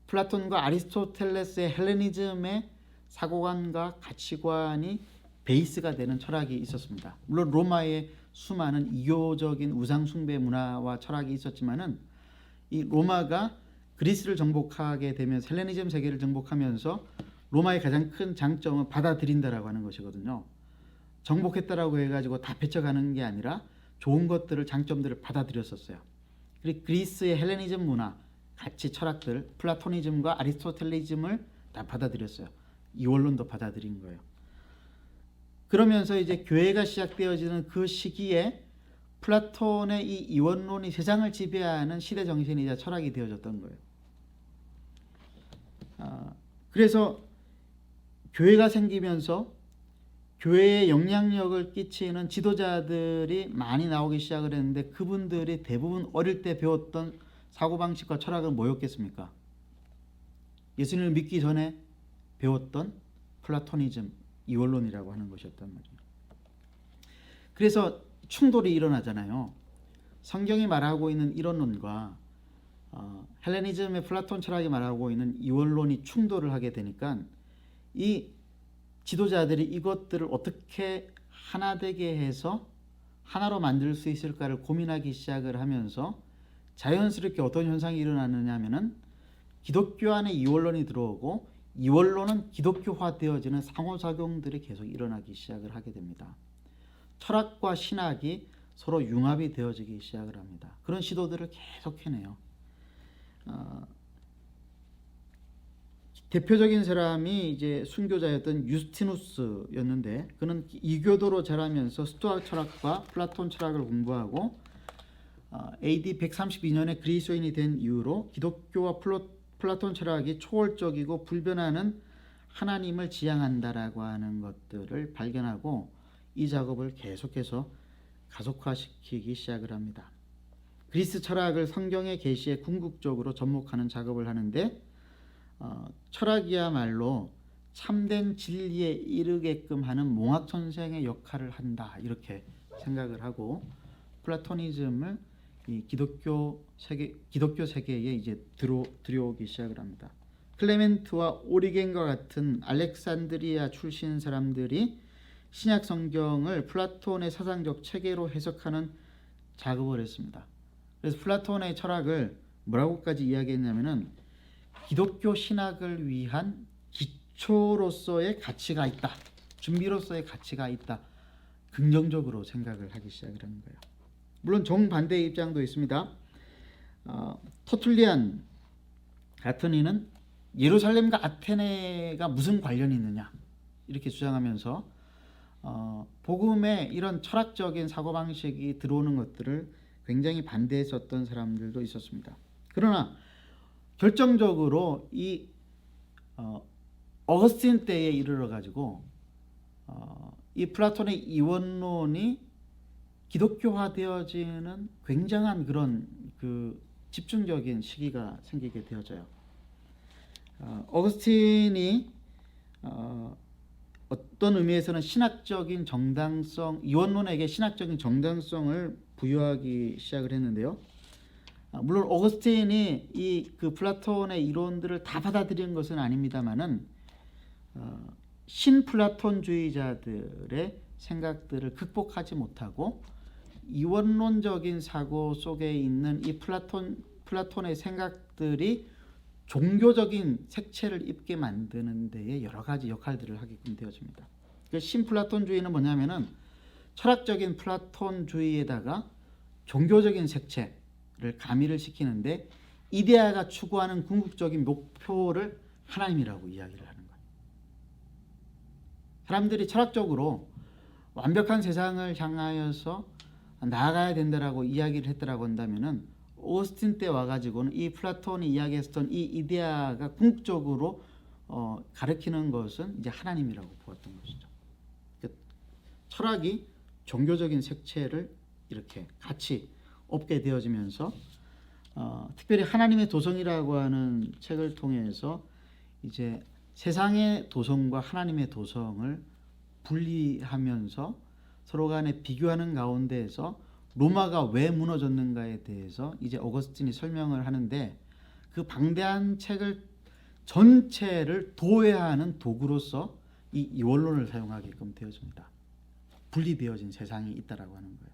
플라톤과 아리스토텔레스의 헬레니즘의 사고관과 가치관이 베이스가 되는 철학이 있었습니다. 물론 로마에 수많은 이교적인 우상 숭배 문화와 철학이 있었지만은 이 로마가 그리스를 정복하게 되면서 헬레니즘 세계를 정복하면서 로마의 가장 큰 장점은 받아들인다라고 하는 것이거든요. 정복했다라고 해가지고 다 폐쳐가는 게 아니라 좋은 것들을, 장점들을 받아들였었어요. 그리고 그리스의 헬레니즘 문화, 가치, 철학들, 플라토니즘과 아리스토텔리즘을 다 받아들였어요. 이원론도 받아들인 거예요. 그러면서 이제 교회가 시작되어지는 그 시기에 플라톤의 이 이원론이 세상을 지배하는 시대 정신이자 철학이 되어졌던 거예요. 그래서 교회가 생기면서 교회에 영향력을 끼치는 지도자들이 많이 나오기 시작을 했는데 그분들이 대부분 어릴 때 배웠던 사고방식과 철학은 뭐였겠습니까? 예수님을 믿기 전에 배웠던 플라토니즘, 이원론이라고 하는 것이었단 말이에요. 그래서 충돌이 일어나잖아요. 성경이 말하고 있는 이론론과 헬레니즘의 플라톤 철학이 말하고 있는 이원론이 충돌을 하게 되니까 이 지도자들이 이것들을 어떻게 하나 되게 해서 하나로 만들 수 있을까를 고민하기 시작을 하면서 자연스럽게 어떤 현상이 일어나느냐 하면은 기독교 안에 이원론이 들어오고 이원론은 기독교화되어지는 상호작용들이 계속 일어나기 시작을 하게 됩니다. 철학과 신학이 서로 융합이 되어지기 시작을 합니다. 그런 시도들을 계속 해내요. 대표적인 사람이 이제 순교자였던 유스티누스였는데 그는 이교도로 자라면서 스토아 철학과 플라톤 철학을 공부하고 AD 132년에 그리스도인이 된 이후로 기독교와 플라톤 철학이 초월적이고 불변하는 하나님을 지향한다라고 하는 것들을 발견하고 이 작업을 계속해서 가속화시키기 시작을 합니다. 그리스 철학을 성경의 계시에 궁극적으로 접목하는 작업을 하는데 철학이야말로 참된 진리에 이르게끔 하는 몽학선생의 역할을 한다 이렇게 생각을 하고 플라토니즘을 이 기독교 세계에 이제 들여오기 시작을 합니다. 클레멘트와 오리겐과 같은 알렉산드리아 출신 사람들이 신약 성경을 플라톤의 사상적 체계로 해석하는 작업을 했습니다. 그래서 플라톤의 철학을 뭐라고까지 이야기했냐면은 기독교 신학을 위한 기초로서의 가치가 있다. 준비로서의 가치가 있다. 긍정적으로 생각을 하기 시작을 하는 거예요. 물론 정반대의 입장도 있습니다. 터툴리안 같은 이는 예루살렘과 아테네가 무슨 관련이 있느냐 이렇게 주장하면서 복음에 이런 철학적인 사고방식이 들어오는 것들을 굉장히 반대했었던 사람들도 있었습니다. 그러나 결정적으로 이 어거스틴 때에 이르러 가지고 이 플라톤의 이원론이 기독교화되어지는 굉장한 그런 그 집중적인 시기가 생기게 되어져요. 어거스틴이 어떤 의미에서는 신학적인 정당성, 이원론에게 신학적인 정당성을 부여하기 시작을 했는데요. 물론 어거스틴이 이 그 플라톤의 이론들을 다 받아들이는 것은 아닙니다만은 신플라톤주의자들의 생각들을 극복하지 못하고 이원론적인 사고 속에 있는 이 플라톤의 생각들이 종교적인 색채를 입게 만드는 데에 여러 가지 역할들을 하게끔 되어집니다. 신플라톤주의는 뭐냐면은 철학적인 플라톤주의에다가 종교적인 색채를 가미를 시키는데 이데아가 추구하는 궁극적인 목표를 하나님이라고 이야기를 하는 거예요. 사람들이 철학적으로 완벽한 세상을 향하여서 나아가야 된다라고 이야기를 했더라고 한다면은 오스틴 때 와가지고는 이 플라톤이 이야기했던 이 이데아가 궁극적으로 가리키는 것은 이제 하나님이라고 보았던 것이죠. 철학이 종교적인 색채를 이렇게 같이 업게 되어지면서 특별히 하나님의 도성이라고 하는 책을 통해서 이제 세상의 도성과 하나님의 도성을 분리하면서 서로 간에 비교하는 가운데에서 로마가 왜 무너졌는가에 대해서 이제 어거스틴이 설명을 하는데 그 방대한 책을 전체를 도회하는 도구로서 이 이원론을 사용하게끔 되어집니다. 분리되어진 세상이 있다라고 하는 거예요.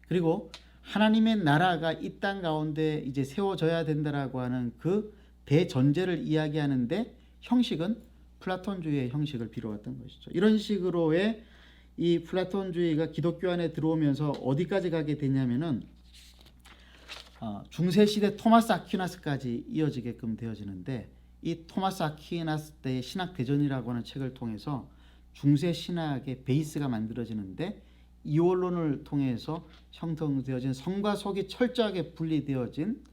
그리고 하나님의 나라가 이 땅 가운데 이제 세워져야 된다라고 하는 그 대전제를 이야기하는데 형식은 플라톤주의의 형식을 빌어왔던 것이죠. 이런 식으로의 이 플라톤주의가 기독교 안에 들어오면서 어디까지 가게 되냐면은 중세시대 토마스 아퀴나스까지 이어지게끔 되어지는데 이 토마스 아퀴나스 때의 신학대전이라고 하는 책을 통해서 중세 신학의 베이스가 만들어지는데 이원론을 통해서 형성되어진 성과 속이 철저하게 분리되어진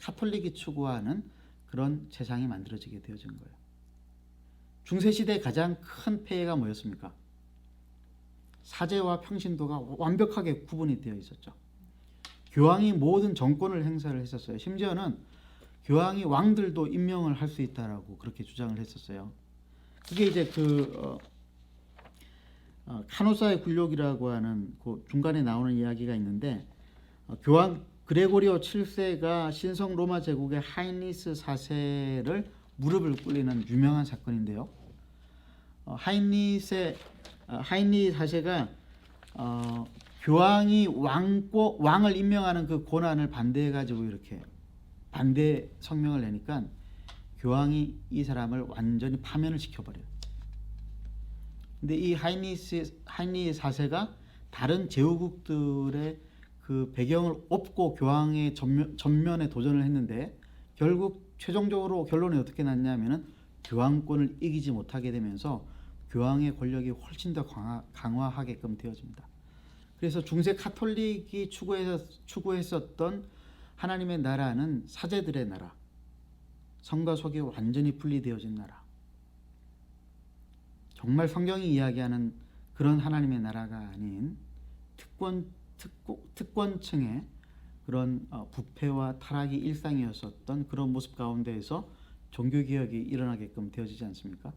카톨릭이 추구하는 그런 세상이 만들어지게 되어진 거예요. 중세시대의 가장 큰 폐해가 뭐였습니까? 사제와 평신도가 완벽하게 구분이 되어 있었죠. 교황이 모든 정권을 행사를 했었어요. 심지어는 교황이 왕들도 임명을 할 수 있다라고 그렇게 주장을 했었어요. 그게 이제 카노사의 굴욕이라고 하는 그 중간에 나오는 이야기가 있는데, 교황 그레고리오 7세가 신성 로마 제국의 하이니스 4세를 무릎을 꿇리는 유명한 사건인데요. 하이니 4세가 교황이 왕을 임명하는 그 권한을 반대해 가지고 이렇게 반대 성명을 내니까 교황이 이 사람을 완전히 파면을 시켜버려요. 근데 이 하이니 4세가 다른 제후국들의 그 배경을 업고 교황의 전면에 도전을 했는데, 결국 최종적으로 결론이 어떻게 났냐면은 교황권을 이기지 못하게 되면서 교황의 권력이 훨씬 더 강화하게끔 되어집니다. 그래서 중세 카톨릭이 추구했었던 하나님의 나라는 사제들의 나라, 성과 속이 완전히 분리되어진 나라, 정말 성경이 이야기하는 그런 하나님의 나라가 아닌 특권층의 그런 부패와 타락이 일상이었었던 그런 모습 가운데에서 종교개혁이 일어나게끔 되어지지 않습니까?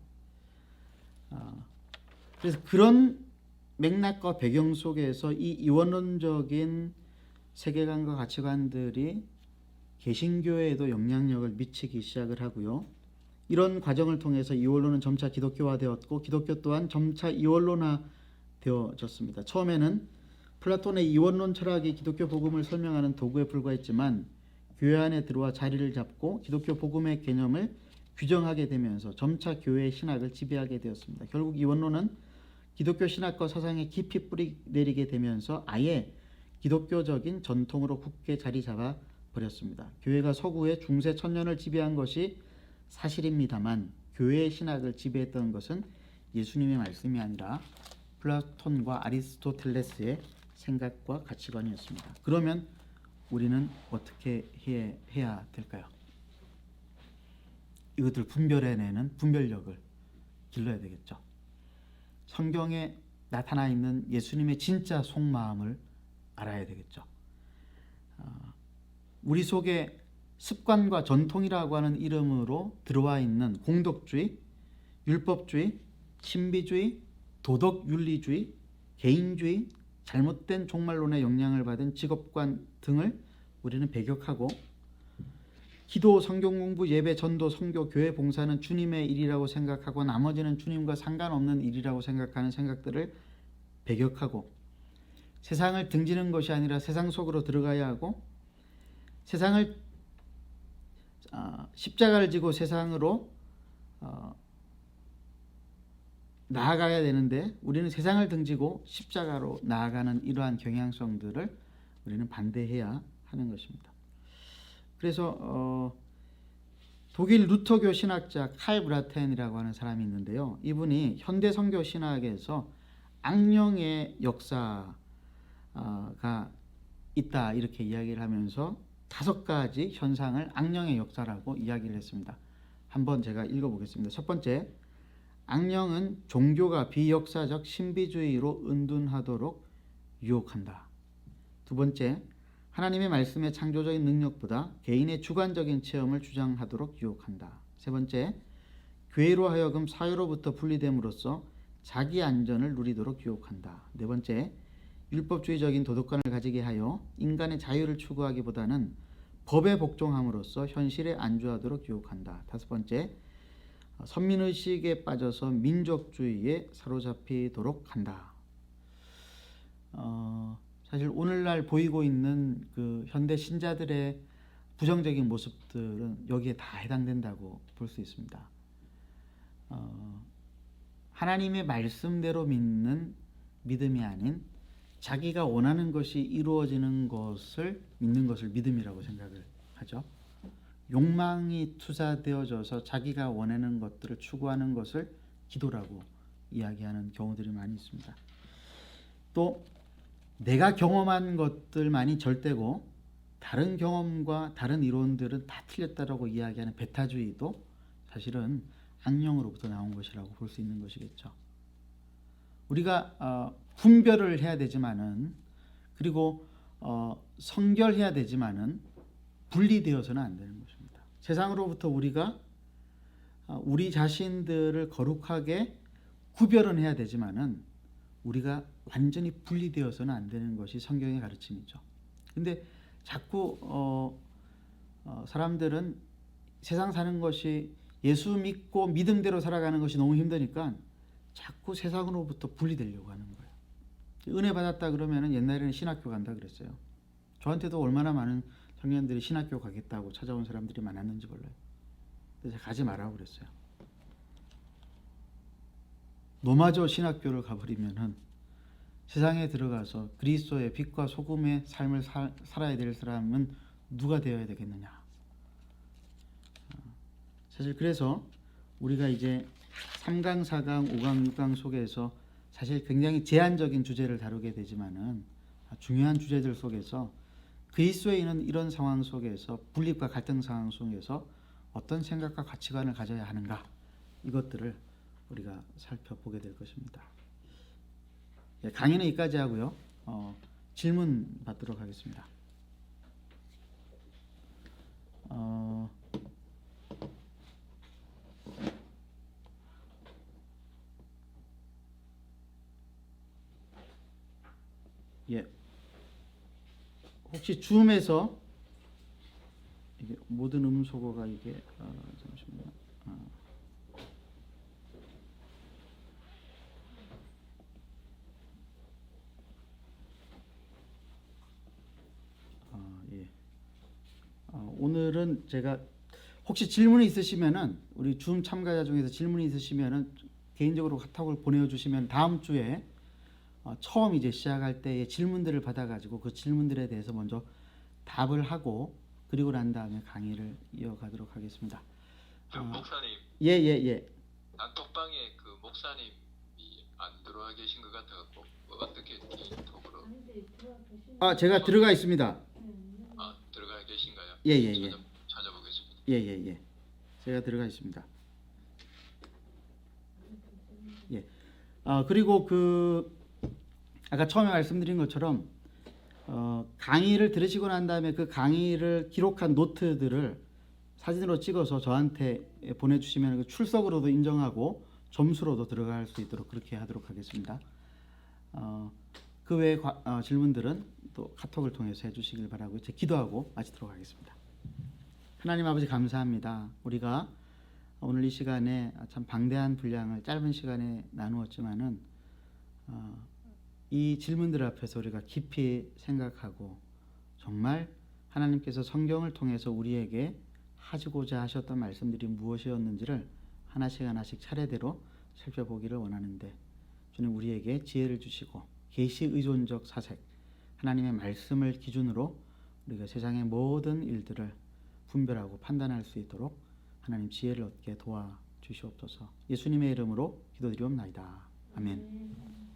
그래서 그런 맥락과 배경 속에서 이 이원론적인 세계관과 가치관들이 개신교에도 영향력을 미치기 시작을 하고요. 이런 과정을 통해서 이원론은 점차 기독교화되었고, 기독교 또한 점차 이원론화되어졌습니다. 처음에는 플라톤의 이원론 철학이 기독교 복음을 설명하는 도구에 불과했지만, 교회 안에 들어와 자리를 잡고 기독교 복음의 개념을 규정하게 되면서 점차 교회의 신학을 지배하게 되었습니다. 결국 이원론은 기독교 신학과 사상에 깊이 뿌리 내리게 되면서 아예 기독교적인 전통으로 굳게 자리 잡아 버렸습니다. 교회가 서구의 중세 천년을 지배한 것이 사실입니다만, 교회의 신학을 지배했던 것은 예수님의 말씀이 아니라 플라톤과 아리스토텔레스의 생각과 가치관이었습니다. 그러면 우리는 어떻게 해야 될까요? 이것들 분별해내는 분별력을 길러야 되겠죠. 성경에 나타나 있는 예수님의 진짜 속마음을 알아야 되겠죠. 우리 속에 습관과 전통이라고 하는 이름으로 들어와 있는 공덕주의, 율법주의, 신비주의, 도덕윤리주의, 개인주의, 잘못된 종말론에 영향을 받은 직업관 등을 우리는 배격하고, 기도, 성경공부, 예배, 전도, 선교, 교회 봉사는 주님의 일이라고 생각하고 나머지는 주님과 상관없는 일이라고 생각하는 생각들을 배격하고, 세상을 등지는 것이 아니라 세상 속으로 들어가야 하고, 십자가를 지고 세상으로 나아가야 되는데 우리는 세상을 등지고 십자가로 나아가는 이러한 경향성들을 우리는 반대해야 하는 것입니다. 그래서 독일 루터교 신학자 칼 브라텐이라고 하는 사람이 있는데요. 이분이 현대 선교 신학에서 악령의 역사가 있다 이렇게 이야기를 하면서 5가지 현상을 악령의 역사라고 이야기를 했습니다. 한번 제가 읽어보겠습니다. 첫 번째, 악령은 종교가 비역사적 신비주의로 은둔하도록 유혹한다. 두 번째, 하나님의 말씀의 창조적인 능력보다 개인의 주관적인 체험을 주장하도록 유혹한다. 세 번째, 교회로 하여금 사회로부터 분리됨으로써 자기 안전을 누리도록 유혹한다. 네 번째, 율법주의적인 도덕관을 가지게 하여 인간의 자유를 추구하기보다는 법에 복종함으로써 현실에 안주하도록 유혹한다. 다섯 번째, 선민의식에 빠져서 민족주의에 사로잡히도록 한다. 사실 오늘날 보이고 있는 그 현대 신자들의 부정적인 모습들은 여기에 다 해당된다고 볼 수 있습니다. 하나님의 말씀대로 믿는 믿음이 아닌 자기가 원하는 것이 이루어지는 것을 믿는 것을 믿음이라고 생각을 하죠. 욕망이 투사되어져서 자기가 원하는 것들을 추구하는 것을 기도라고 이야기하는 경우들이 많이 있습니다. 또 내가 경험한 것들만이 절대고 다른 경험과 다른 이론들은 다 틀렸다라고 이야기하는 배타주의도 사실은 악령으로부터 나온 것이라고 볼 수 있는 것이겠죠. 우리가 분별을 해야 되지만은, 그리고 성결해야 되지만은 분리되어서는 안 되는 것입니다. 세상으로부터 우리가 우리 자신들을 거룩하게 구별은 해야 되지만은 우리가 완전히 분리되어서는 안 되는 것이 성경의 가르침이죠. 근데 자꾸 사람들은 세상 사는 것이 예수 믿고 믿음대로 살아가는 것이 너무 힘드니까 자꾸 세상으로부터 분리되려고 하는 거예요. 은혜 받았다 그러면은 옛날에는 신학교 간다 그랬어요. 저한테도 얼마나 많은 청년들이 신학교 가겠다고 찾아온 사람들이 많았는지 몰라요. 그래서 가지 말라고 그랬어요. 노마저 신학교를 가버리면은 세상에 들어가서 그리스도의 빛과 소금의 삶을 살아야 될 사람은 누가 되어야 되겠느냐. 사실 그래서 우리가 이제 3강, 4강, 5강, 6강 속에서 사실 굉장히 제한적인 주제를 다루게 되지만은 중요한 주제들 속에서 그리스도에 있는 이런 상황 속에서 분립과 갈등 상황 속에서 어떤 생각과 가치관을 가져야 하는가, 이것들을 우리가 살펴보게 될 것입니다. 강의는 여기까지 하고요. 질문 받도록 하겠습니다. 예. 혹시 줌에서 이게 모든 음소거가 이게 잠시만요. 예. 오늘은 제가 혹시 질문이 있으시면은 우리 줌 참가자 중에서 질문이 있으시면은 개인적으로 카톡을 보내주시면 다음 주에 처음 이제 시작할 때의 질문들을 받아가지고 그 질문들에 대해서 먼저 답을 하고 그리고 난 다음에 강의를 이어가도록 하겠습니다. 목사님, 예. 단톡방에 그 목사님이 안 들어와 계신 것 같아갖고 어떻게 개인톡으로? 제가 들어가 있습니다. 들어가 계신가요? 예. 찾아보겠습니다. 예. 제가 들어가 있습니다. 예. 그리고 아까 처음에 말씀드린 것처럼 강의를 들으시고 난 다음에 그 강의를 기록한 노트들을 사진으로 찍어서 저한테 보내주시면 그 출석으로도 인정하고 점수로도 들어갈 수 있도록 그렇게 하도록 하겠습니다. 그 외의 질문들은 또 카톡을 통해서 해주시길 바라고 이제 기도하고 마치도록 하겠습니다. 하나님 아버지 감사합니다. 우리가 오늘 이 시간에 참 방대한 분량을 짧은 시간에 나누었지만은 이 질문들 앞에서 우리가 깊이 생각하고 정말 하나님께서 성경을 통해서 우리에게 하시고자 하셨던 말씀들이 무엇이었는지를 하나씩 차례대로 살펴보기를 원하는데, 주님 우리에게 지혜를 주시고 계시 의존적 사색, 하나님의 말씀을 기준으로 우리가 세상의 모든 일들을 분별하고 판단할 수 있도록 하나님 지혜를 얻게 도와주시옵소서. 예수님의 이름으로 기도드리옵나이다. 아멘.